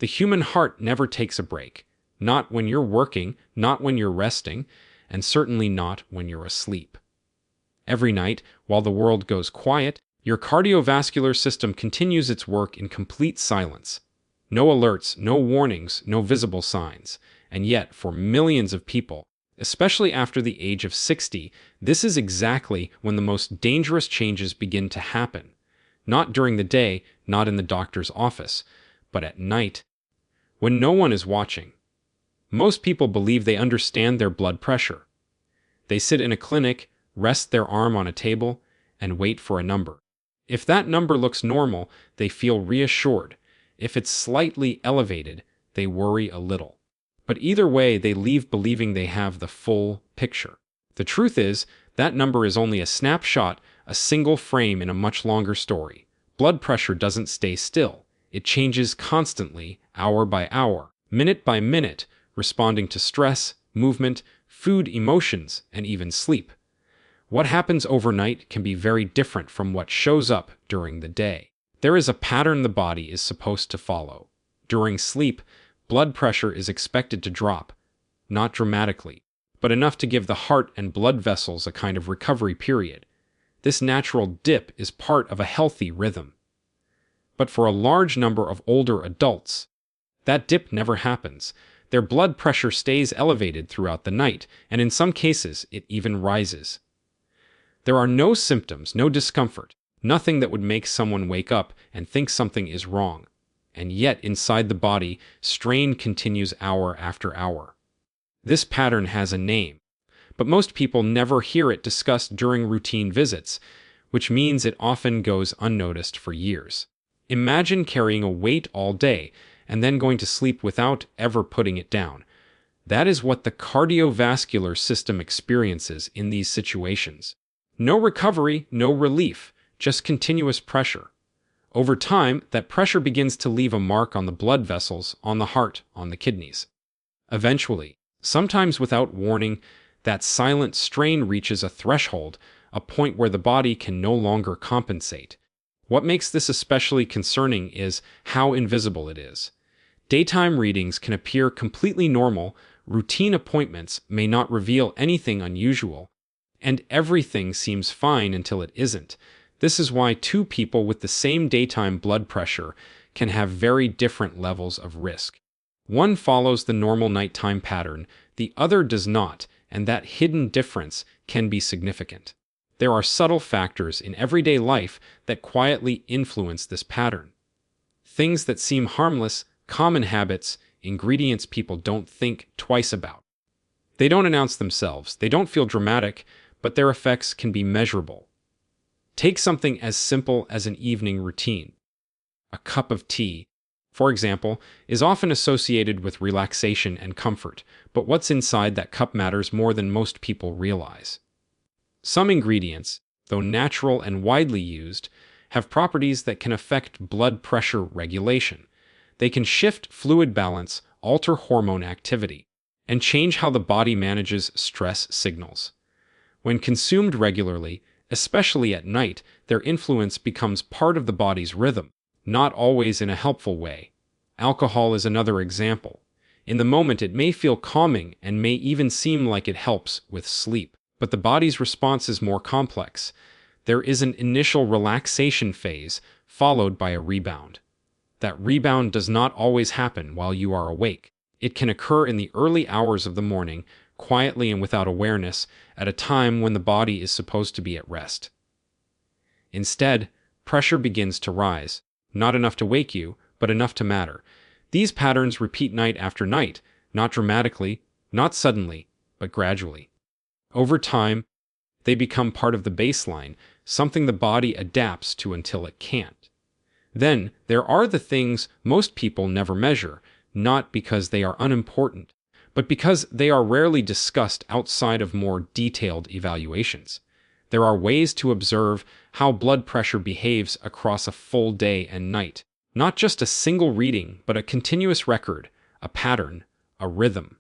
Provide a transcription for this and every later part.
The human heart never takes a break. Not when you're working, not when you're resting, and certainly not when you're asleep. Every night, while the world goes quiet, your cardiovascular system continues its work in complete silence. No alerts, no warnings, no visible signs. And yet, for millions of people, especially after the age of 60, this is exactly when the most dangerous changes begin to happen. Not during the day, not in the doctor's office, but at night, when no one is watching. Most people believe they understand their blood pressure. They sit in a clinic, rest their arm on a table, and wait for a number. If that number looks normal, they feel reassured. If it's slightly elevated, they worry a little. But either way, they leave believing they have the full picture. The truth is, that number is only a snapshot, a single frame in a much longer story. Blood pressure doesn't stay still. It changes constantly, hour by hour, minute by minute, responding to stress, movement, food, emotions, and even sleep. What happens overnight can be very different from what shows up during the day. There is a pattern the body is supposed to follow. During sleep, blood pressure is expected to drop, not dramatically, but enough to give the heart and blood vessels a kind of recovery period. This natural dip is part of a healthy rhythm. But for a large number of older adults, that dip never happens. Their blood pressure stays elevated throughout the night, and in some cases, it even rises. There are no symptoms, no discomfort, nothing that would make someone wake up and think something is wrong. And yet, inside the body, strain continues hour after hour. This pattern has a name, but most people never hear it discussed during routine visits, which means it often goes unnoticed for years. Imagine carrying a weight all day and then going to sleep without ever putting it down. That is what the cardiovascular system experiences in these situations. No recovery, no relief, just continuous pressure. Over time, that pressure begins to leave a mark on the blood vessels, on the heart, on the kidneys. Eventually, sometimes without warning, that silent strain reaches a threshold, a point where the body can no longer compensate. What makes this especially concerning is how invisible it is. Daytime readings can appear completely normal, routine appointments may not reveal anything unusual, and everything seems fine until it isn't. This is why two people with the same daytime blood pressure can have very different levels of risk. One follows the normal nighttime pattern, the other does not, and that hidden difference can be significant. There are subtle factors in everyday life that quietly influence this pattern. Things that seem harmless, common habits, ingredients people don't think twice about. They don't announce themselves, they don't feel dramatic, but their effects can be measurable. Take something as simple as an evening routine. A cup of tea, for example, is often associated with relaxation and comfort, but what's inside that cup matters more than most people realize. Some ingredients, though natural and widely used, have properties that can affect blood pressure regulation. They can shift fluid balance, alter hormone activity, and change how the body manages stress signals. When consumed regularly, especially at night, their influence becomes part of the body's rhythm, not always in a helpful way. Alcohol is another example. In the moment, it may feel calming and may even seem like it helps with sleep, but the body's response is more complex. There is an initial relaxation phase, followed by a rebound. That rebound does not always happen while you are awake. It can occur in the early hours of the morning, quietly and without awareness, at a time when the body is supposed to be at rest. Instead, pressure begins to rise, not enough to wake you, but enough to matter. These patterns repeat night after night, not dramatically, not suddenly, but gradually. Over time, they become part of the baseline, something the body adapts to until it can't. Then, there are the things most people never measure, not because they are unimportant, but because they are rarely discussed outside of more detailed evaluations. There are ways to observe how blood pressure behaves across a full day and night. Not just a single reading, but a continuous record, a pattern, a rhythm.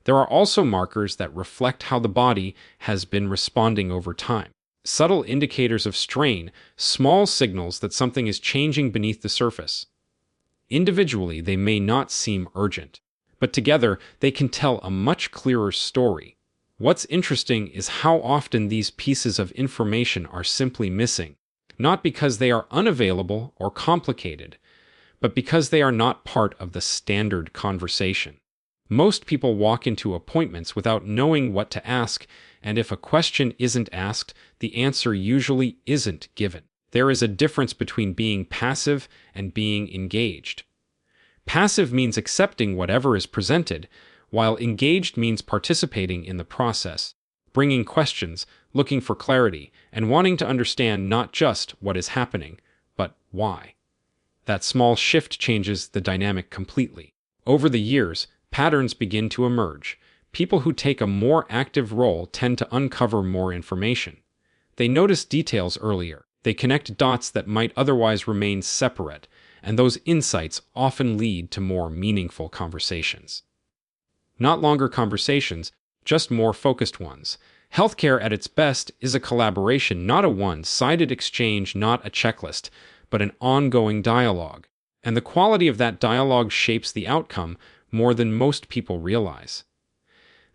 There are also markers that reflect how the body has been responding over time. Subtle indicators of strain, small signals that something is changing beneath the surface. Individually, they may not seem urgent, but together they can tell a much clearer story. What's interesting is how often these pieces of information are simply missing, not because they are unavailable or complicated, but because they are not part of the standard conversation. Most people walk into appointments without knowing what to ask, and if a question isn't asked, the answer usually isn't given. There is a difference between being passive and being engaged. Passive means accepting whatever is presented, while engaged means participating in the process, bringing questions, looking for clarity, and wanting to understand not just what is happening, but why. That small shift changes the dynamic completely. Over the years, patterns begin to emerge. People who take a more active role tend to uncover more information. They notice details earlier. They connect dots that might otherwise remain separate, and those insights often lead to more meaningful conversations. Not longer conversations, just more focused ones. Healthcare at its best is a collaboration, not a one-sided exchange, not a checklist, but an ongoing dialogue. And the quality of that dialogue shapes the outcome more than most people realize.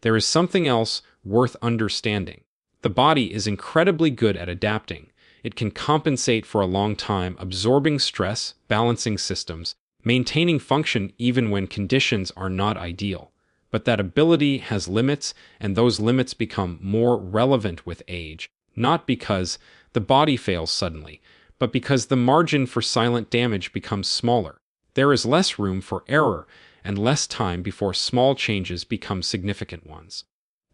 There is something else worth understanding. The body is incredibly good at adapting. It can compensate for a long time, absorbing stress, balancing systems, maintaining function even when conditions are not ideal. But that ability has limits, and those limits become more relevant with age, not because the body fails suddenly, but because the margin for silent damage becomes smaller. There is less room for error and less time before small changes become significant ones.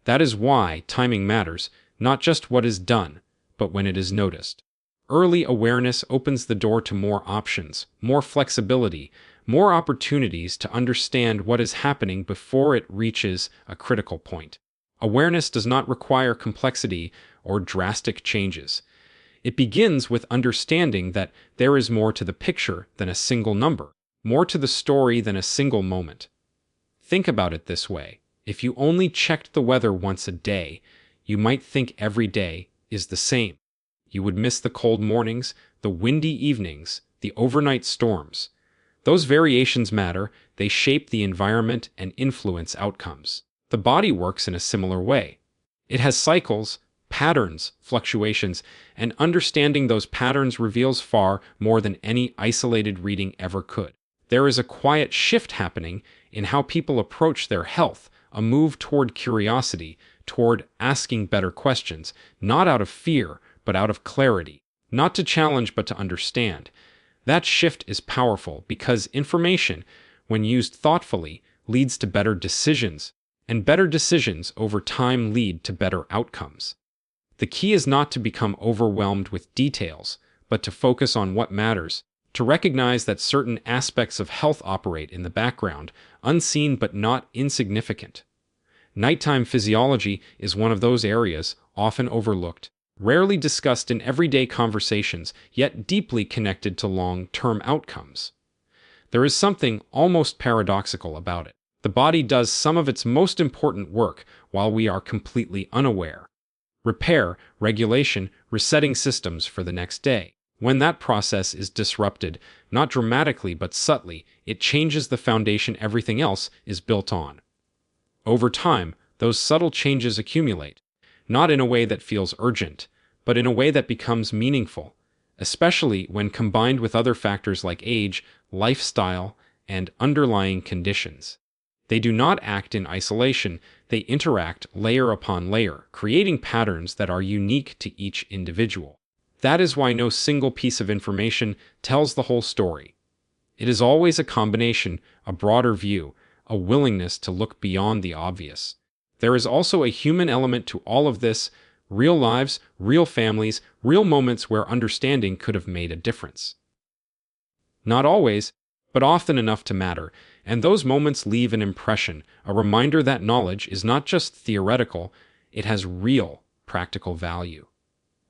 That is why timing matters, not just what is done, but when it is noticed. Early awareness opens the door to more options, more flexibility, more opportunities to understand what is happening before it reaches a critical point. Awareness does not require complexity or drastic changes. It begins with understanding that there is more to the picture than a single number, more to the story than a single moment. Think about it this way. If you only checked the weather once a day, you might think every day is the same. You would miss the cold mornings, the windy evenings, the overnight storms. Those variations matter. They shape the environment and influence outcomes. The body works in a similar way. It has cycles, patterns, fluctuations, and understanding those patterns reveals far more than any isolated reading ever could. There is a quiet shift happening in how people approach their health, a move toward curiosity, toward asking better questions, not out of fear, but out of clarity, not to challenge but to understand. That shift is powerful because information, when used thoughtfully, leads to better decisions, and better decisions over time lead to better outcomes. The key is not to become overwhelmed with details, but to focus on what matters, to recognize that certain aspects of health operate in the background, unseen but not insignificant. Nighttime physiology is one of those areas, often overlooked, rarely discussed in everyday conversations, yet deeply connected to long-term outcomes. There is something almost paradoxical about it. The body does some of its most important work while we are completely unaware. Repair, regulation, resetting systems for the next day. When that process is disrupted, not dramatically but subtly, it changes the foundation everything else is built on. Over time, those subtle changes accumulate, not in a way that feels urgent, but in a way that becomes meaningful, especially when combined with other factors like age, lifestyle, and underlying conditions. They do not act in isolation, they interact layer upon layer, creating patterns that are unique to each individual. That is why no single piece of information tells the whole story. It is always a combination, a broader view, a willingness to look beyond the obvious. There is also a human element to all of this, real lives, real families, real moments where understanding could have made a difference. Not always, but often enough to matter, and those moments leave an impression, a reminder that knowledge is not just theoretical, it has real, practical value.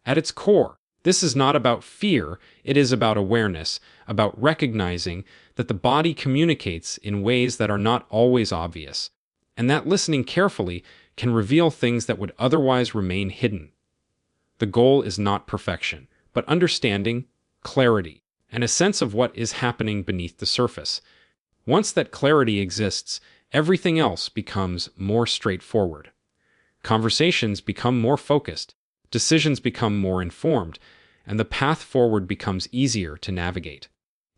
At its core, this is not about fear, it is about awareness, about recognizing that the body communicates in ways that are not always obvious, and that listening carefully can reveal things that would otherwise remain hidden. The goal is not perfection, but understanding, clarity, and a sense of what is happening beneath the surface. Once that clarity exists, everything else becomes more straightforward. Conversations become more focused, decisions become more informed, and the path forward becomes easier to navigate.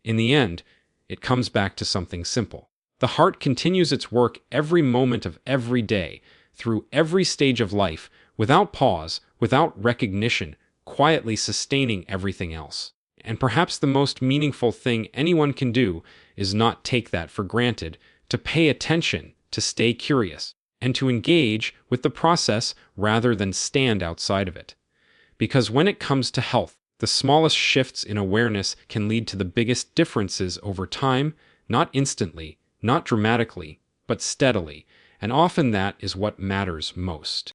In the end, it comes back to something simple. The heart continues its work every moment of every day, through every stage of life, without pause, without recognition, quietly sustaining everything else. And perhaps the most meaningful thing anyone can do is not take that for granted, to pay attention, to stay curious, and to engage with the process rather than stand outside of it. Because when it comes to health, the smallest shifts in awareness can lead to the biggest differences over time, not instantly, not dramatically, but steadily, and often that is what matters most.